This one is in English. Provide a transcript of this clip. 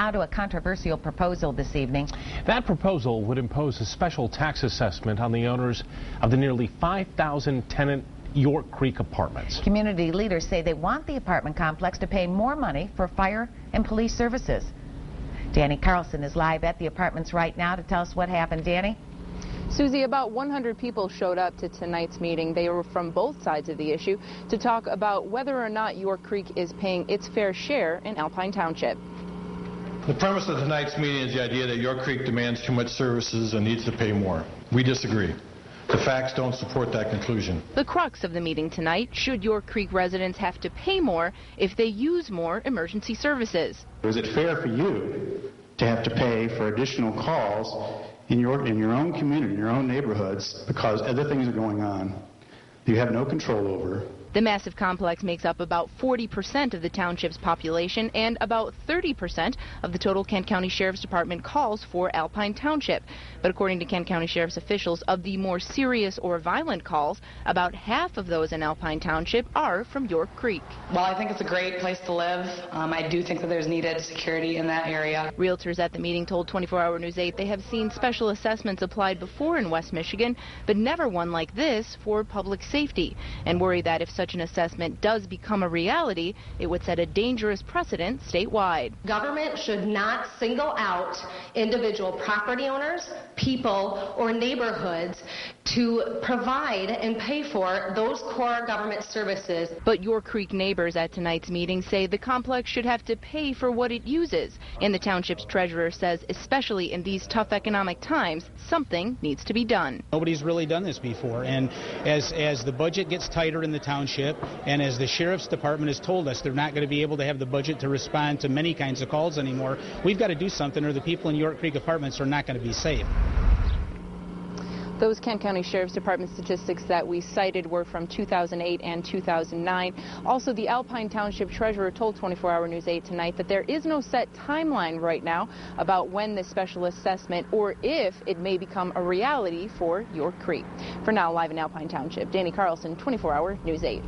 Now to a controversial proposal this evening. That proposal would impose a special tax assessment on the owners of the nearly 5,000 tenant York Creek apartments. Community leaders say they want the apartment complex to pay more money for fire and police services. Dani Carlson is live at the apartments right now to tell us what happened. Dani? Susie, about 100 people showed up to tonight's meeting. They were from both sides of the issue to talk about whether or not York Creek is paying its fair share in Alpine Township. The premise of tonight's meeting is the idea that York Creek demands too much services and needs to pay more. We disagree. The facts don't support that conclusion. The crux of the meeting tonight: should York Creek residents have to pay more if they use more emergency services? Is it fair for you to have to pay for additional calls in your own community, in your own neighborhoods, because other things are going on you have no control over? The massive complex makes up about 40% of the township's population and about 30% of the total Kent County Sheriff's Department calls for Alpine Township. But according to Kent County Sheriff's officials, of the more serious or violent calls, about half of those in Alpine Township are from York Creek. Well, I think it's a great place to live. I do think that there's needed security in that area. Realtors at the meeting told 24-Hour News 8 they have seen special assessments applied before in West Michigan, but never one like this for public safety, and worry that if such an assessment does become a reality, it would set a dangerous precedent statewide. Government should not single out individual property owners, people, or neighborhoods to provide and pay for those core government services. But York Creek neighbors at tonight's meeting say the complex should have to pay for what it uses. And the township's treasurer says, especially in these tough economic times, something needs to be done. Nobody's really done this before, and as the budget gets tighter in the township, and as the Sheriff's Department has told us they're not going to be able to have the budget to respond to many kinds of calls anymore, we've got to do something or the people in York Creek apartments are not going to be safe. Those Kent County Sheriff's Department statistics that we cited were from 2008 and 2009. Also, the Alpine Township Treasurer told 24-Hour News 8 tonight that there is no set timeline right now about when this special assessment or if it may become a reality for York Creek. For now, live in Alpine Township, Dani Carlson, 24-Hour News 8.